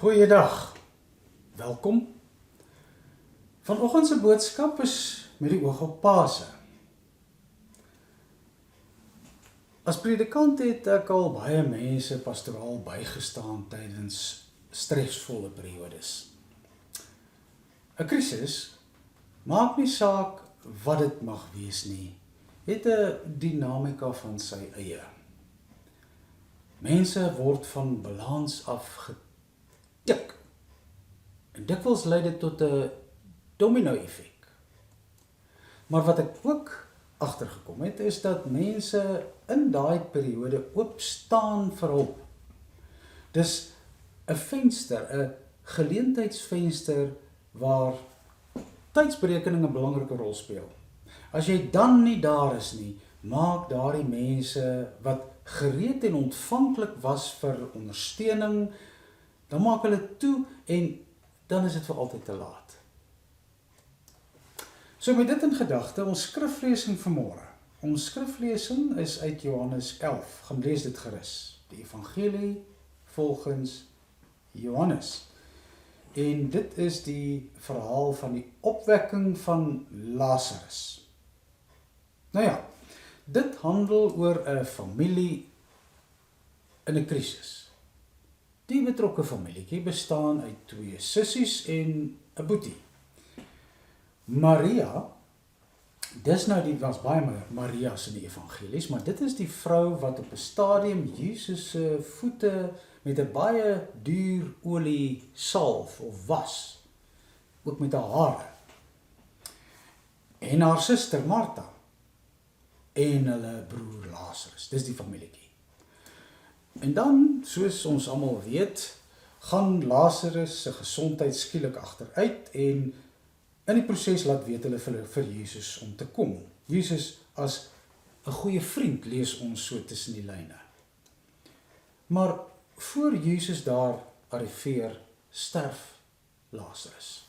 Goeiedag, welkom. Vanoggend se boodskap is met die oog op Pasen. As predikant het ek al baie mense pastoraal bygestaan tydens stresvolle periodes. 'n Krisis, maak nie saak wat dit mag wees nie, het 'n dinamika van sy eie. Mense word van balans af getik. En dikwels lei dit tot 'n domino-effek. Maar wat ek ook agtergekom het, is dat mense in daai periode oopstaan vir hulp. Dis 'n venster, 'n geleentheidsvenster waar tydsberekening 'n belangrike rol speel. As jy dan nie daar is nie, maak daardie mense wat gereed en ontvanklik was vir ondersteuning, dan maak hulle toe en dan is dit vir altyd te laat. So met dit in gedagte, ons skriflesing vanmôre. Ons skriflesing is uit Johannes 11. Gaan lees dit gerus. Die evangelie volgens Johannes. En dit is die verhaal van die opwekking van Lazarus. Nou ja, dit handel oor 'n familie in 'n krisis. Die betrokke familietjie bestaan uit 2 sissies en 'n boetie. Maria, was baie Maria's in die evangelies, maar dit is die vrou wat op 'n stadium Jesus se voete met 'n baie duur olie salf of was, ook met haar hare. En haar suster Martha en hulle broer Lazarus, dis die familietjie. En dan, soos ons almal weet, gaan Lazarus se gesondheid skielik agteruit en in die proses laat weet hulle vir Jesus om te kom. Jesus as 'n goeie vriend lees ons so tussen die lyne. Maar voor Jesus daar arriveer, sterf Lazarus.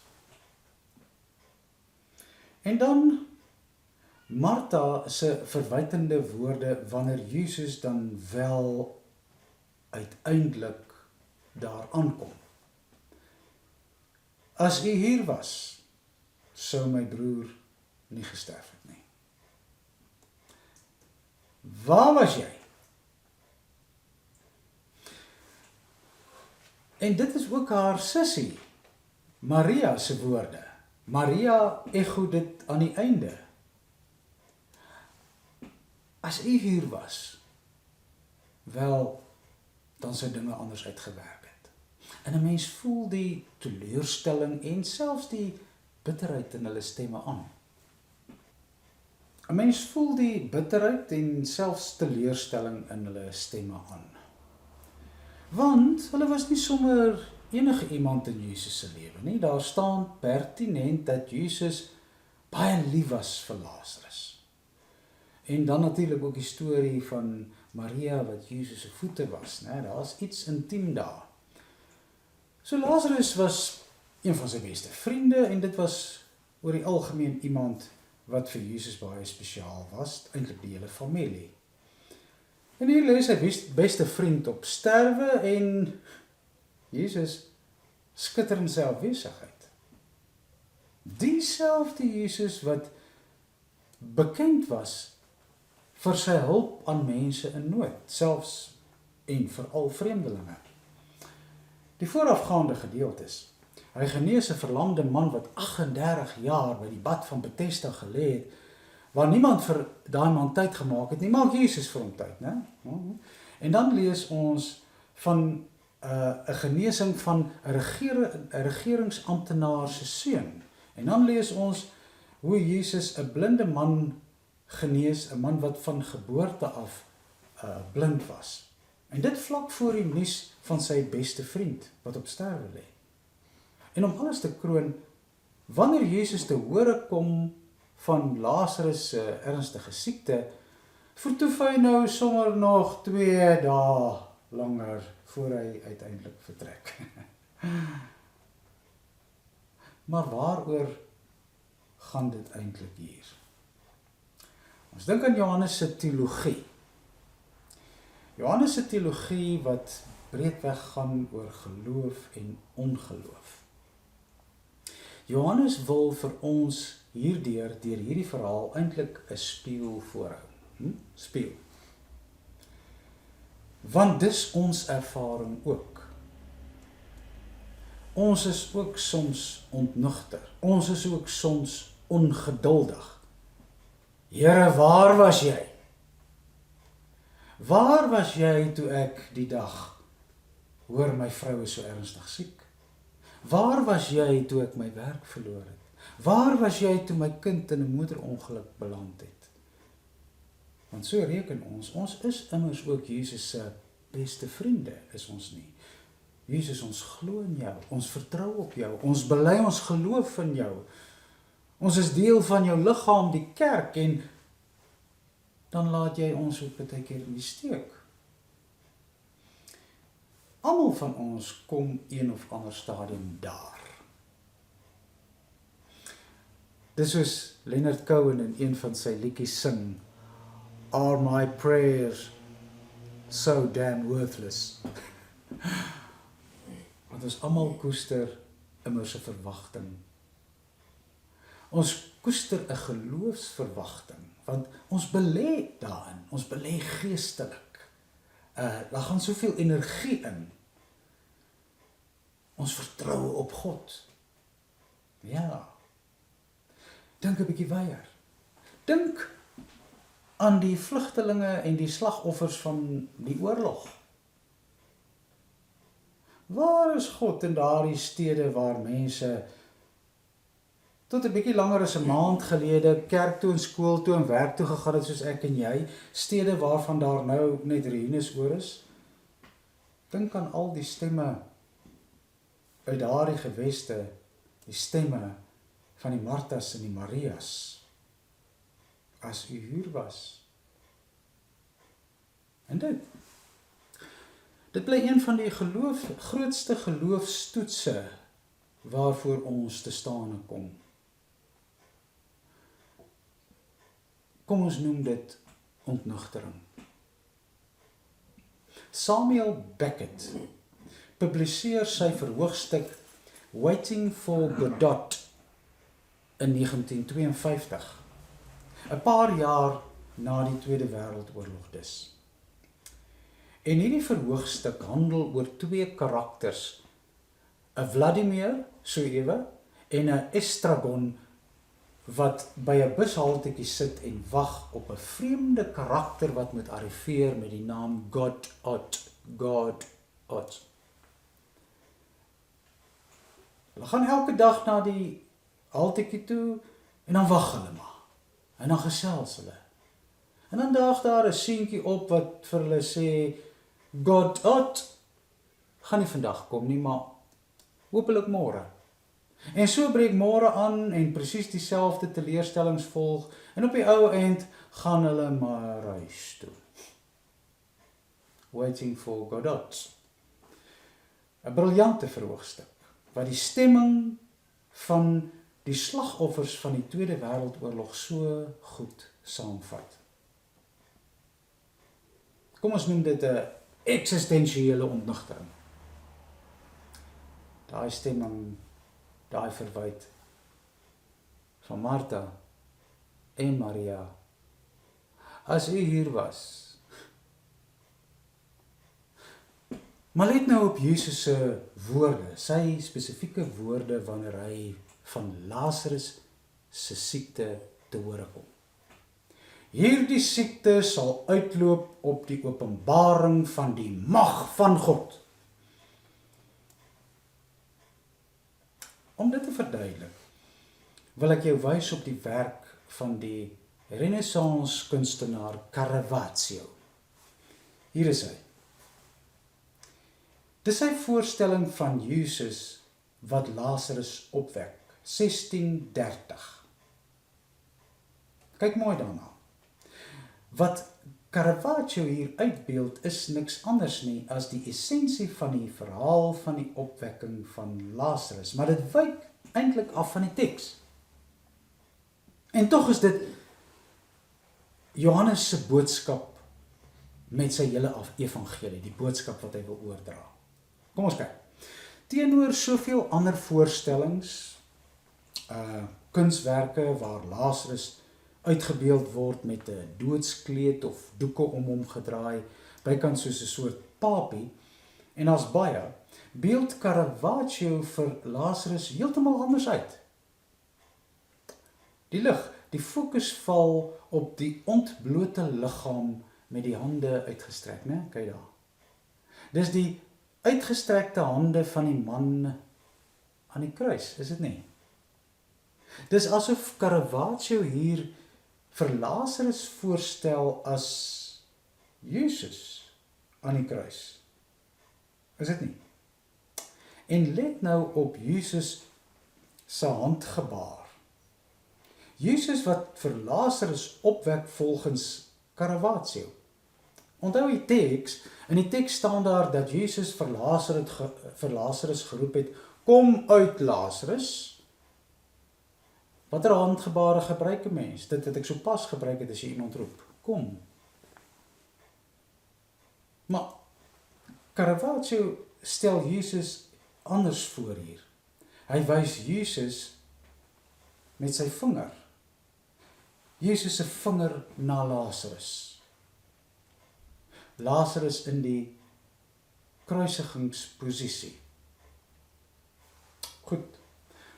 En dan Martha se verwytende woorde wanneer Jesus dan wel uiteindelik daar aankom. As u hier was, sou my broer nie gesterf het nie. Waar was jy? En dit is ook haar sussie, Maria se woorde. Maria ego dit aan die einde. As u hier was, wel, dan sou dinge anders uitgewerk het. En 'n mens voel die teleurstelling en selfs die bitterheid in hulle stemme aan. 'n Mens voel die bitterheid en selfs teleurstelling in hulle stemme aan. Want hulle was nie sommer enige iemand in Jesus se lewe nie. Daar staan pertinent dat Jesus baie lief was vir Lazarus. En dan natuurlik ook die storie van Maria wat Jesus se voete was, né? Daar's iets intiem daar. So Lazarus was een van sy beste vriende en dit was oor die algemeen iemand wat vir Jesus baie spesiaal was, eintlik die hele familie. En hier lê sy beste vriend op sterwe en Jesus skitter in sy afwesigheid. Dieselfde Jesus wat bekend was vir sy hulp aan mense in nood, selfs en veral vreemdelinge. Die voorafgaande gedeeltes. Hy genees 'n verlamde man wat 38 jaar by die bad van Bethesda gelê het, waar niemand vir daai man tyd gemaak het nie, maak Jesus vir hom tyd, né? En dan lees ons van 'n genesing van 'n regeringsamptenaar se seun. En dan lees ons hoe Jesus 'n blinde man genees, 'n man wat van geboorte af blind was. En dit vlak voor die nuus van sy beste vriend wat op sterwe lê. En om alles te kroon, wanneer Jesus te hore kom van Lazarus se ernstige siekte, vertoef hy nou sommer nog 2 dae langer voor hy uiteindelik vertrek. Maar waaroor gaan dit eintlik hier? Ons dink aan Johannes se teologie. Johannes se teologie wat breedweg gaan oor geloof en ongeloof. Johannes wil vir ons deur hierdie verhaal eintlik 'n spieël voorhou. Spieël. Want dis ons ervaring ook. Ons is ook soms ontnugter. Ons is ook soms ongeduldig. Here, waar was jy? Waar was jy toe ek die dag hoor my vrou is so ernstig siek? Waar was jy toe ek my werk verloor het? Waar was jy toe my kind in 'n motorongeluk beland het? Want so reken ons is immers ook Jesus se beste vriende, is ons nie? Jesus, ons glo in jou, ons vertrou op jou, ons bely ons geloof in jou. Ons is deel van jou liggaam, die kerk, en dan laat jy ons ook baie keer in die steek. Almal van ons kom een of ander stadium daar. Dis soos Leonard Cohen in een van sy liedjies sing, Are my prayers so damn worthless? Want ons almal koester immers 'n verwagting. Ons koester 'n geloofsverwagting, want ons belê daarin, ons belê geestelik. Daar gaan soveel energie in. Ons vertrou op God. Ja. Dink 'n bietjie weier. Dink aan die vlugtelinge en die slagoffers van die oorlog. Waar is God in daardie stede waar mense tot 'n bietjie langer as 'n maand gelede kerk toe en skool toe en werk toe gegaan het soos ek en jy, stede waarvan daar nou net ruïnes oor is? Dink aan al die stemme uit daardie geweste, die stemme van die Martas en die Marias. As u hier was. En dit bly een van die grootste geloofstoetse waarvoor ons te staan kom. Kom ons noem dit ontnugtering. Samuel Beckett publiseer sy verhoogstuk Waiting for Godot in 1952. 'n paar jaar na die Tweede Wêreldoorlog dus. En hierdie verhoogstuk handel oor twee karakters, 'n Vladimir, so ewe, en 'n Estragon, wat by 'n bushaltetjie sit en wag op 'n vreemde karakter wat moet arriveer met die naam Godot. Hulle gaan elke dag na die haltetjie toe en dan wag hulle maar. En dan gesels hulle. En dan daag daar 'n seentjie op wat vir hulle sê, Godot gaan nie vandag kom nie, maar hopelik môre. En so breek môre aan en presies dieselfde teleurstellings volg en op die ou eind gaan hulle maar huis toe. Waiting for Godot. 'n briljante verhoogstuk wat die stemming van die slagoffers van die Tweede Wêreldoorlog so goed saamvat. Kom ons noem dit 'n eksistensiële ontnugtering. Daai stemming, daai verwyd van Martha en Maria. As u hier was. Maar let nou op Jesus se woorde, sy spesifieke woorde wanneer hy van Lazarus se siekte te hore kom. Hierdie siekte sal uitloop op die openbaring van die mag van God. Om dit te verduidelik, wil ek jou wys op die werk van die Renaissance kunstenaar Caravaggio. Hier is hy. Dis sy voorstelling van Jesus wat Lazarus opwek, 1630. Kyk mooi daarna. Wat Caravaggio hier uitbeeld is niks anders nie as die essensie van die verhaal van die opwekking van Lazarus, maar dit wyk eintlik af van die teks. En tog is dit Johannes se boodskap met sy hele evangelie, die boodskap wat hy wil oordra. Kom ons kyk. Teenoor soveel ander voorstellings, kunswerke waar Lazarus uitgebeeld word met 'n doodskleed of doeke om hom gedraai, bykans soos 'n soort papie, en as baie, beeld Caravaggio vir Lazarus heeltemal anders uit. Die lig, die fokus val op die ontblote liggaam met die hande uitgestrek, né? Kyk daar. Dis die uitgestrekte hande van die man aan die kruis, is dit nie? Dis asof Caravaggio hier vir Lazarus voorstel as Jesus aan die kruis. Is dit nie? En let nou op Jesus se handgebaar. Jesus wat vir Lazarus opwek volgens Caravaggio. Onthou die teks, in die teks staan daar dat Jesus vir Lazarus geroep het, kom uit Lazarus. Watter handgebare gebruik 'n mens? Dit wat ek so pas gebruik het as jy iemand roep, kom. Maar Caravaggio stel Jesus anders voor hier. Hy wys Jesus met sy vinger. Jesus se vinger na Lazarus. Lazarus in die kruisigingsposisie. Goed,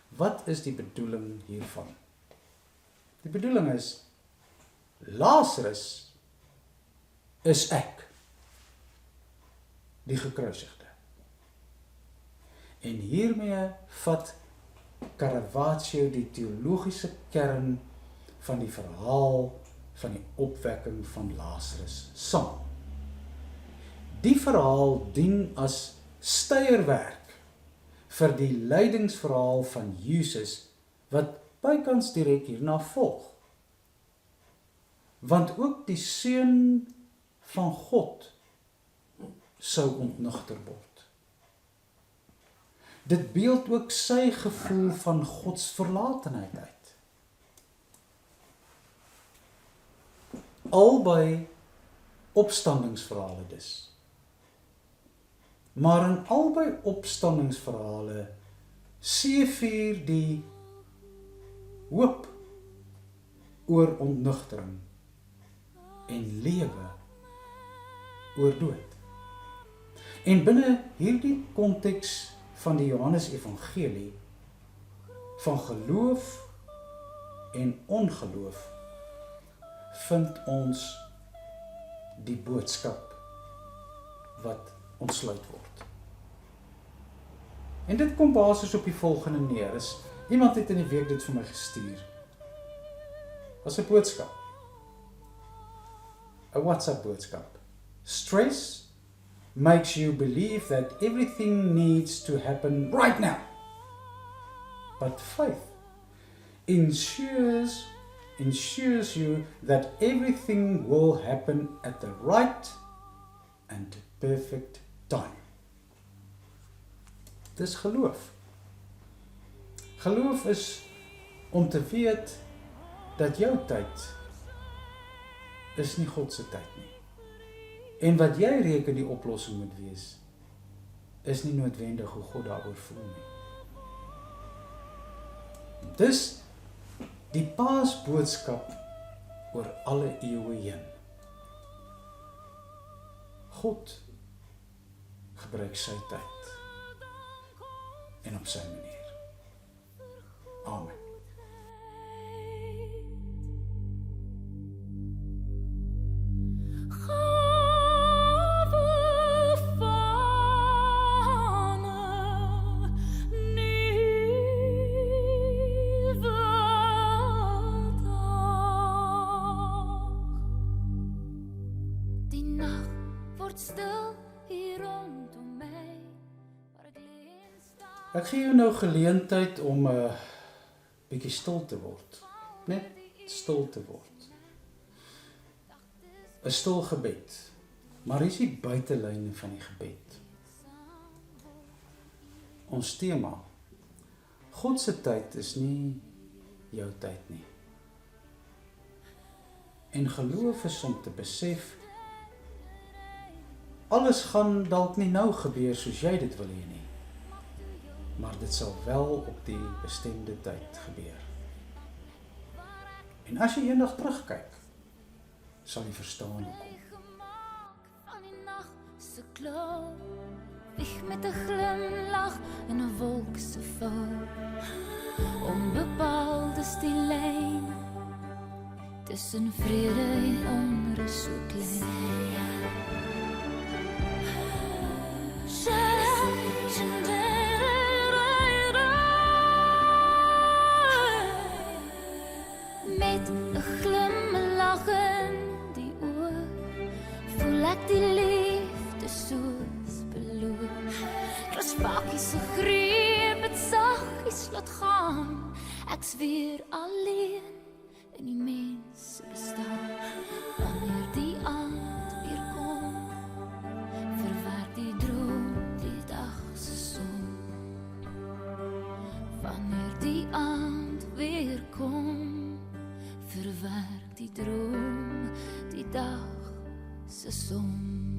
wat is die bedoeling hiervan? Die bedoeling is, Lazarus is ek, die gekruisigde. En hiermee vat Caravaggio die teologiese kern van die verhaal van die opwekking van Lazarus saam. Die verhaal dien as steierwerk vir die lydingsverhaal van Jesus wat bykans direk hierna volg. Want ook die Seun van God sou ontnugter word. Dit beeld ook sy gevoel van Gods verlatenheid uit. Albei opstandingsverhale dus. Maar in albei opstandingsverhale seëvier die hoop oor ontnugtering en lewe oor dood. En binne hierdie konteks van die Johannes Evangelie van geloof en ongeloof vind ons die boodskap wat ontsluit word. En dit kom basies op die volgende neer. Iemand het in die week dit vir my gestuur. Was 'n boodskap. 'n WhatsApp boodskap. Stress makes you believe that everything needs to happen right now. But faith ensures you that everything will happen at the right and perfect time. Dis geloof. Geloof is om te weet dat jou tyd is nie God se tyd nie. En wat jy reken die oplossing moet wees, is nie noodwendig hoe God daaroor voel nie. Dis die paasboodskap oor alle eeue heen. God gebruik sy tyd en op sy manier. Amen. Ek gee jou nou geleentheid om 'n bietjie stil te word. Net stil te word. 'n Stil gebed. Maar hier is die buitelyne van die gebed. Ons tema. God se tyd is nie jou tyd nie. En geloof is om te besef Alles gaan dalk nie nou gebeur soos jy dit wil hê nie, maar dit sal wel op die bestemde tyd gebeur. En as jy eendag terugkyk, sal jy verstaan hoekom. Van die nag se klou, wieg met 'n glimlag in 'n wolk se val. Onbepaald is die lyn tussen vrede en onrus so klein. Met 'n glimlag in die oë, voel ek die liefde soos beloof. Klasbakkies se greep het saggies laat gaan. Ek's weer alleen in die mens bestaan. Wanneer die aand weer kom, verwerk die droom die dag se son. Wanneer die aand weer kom, verwerk die droom die dag se son.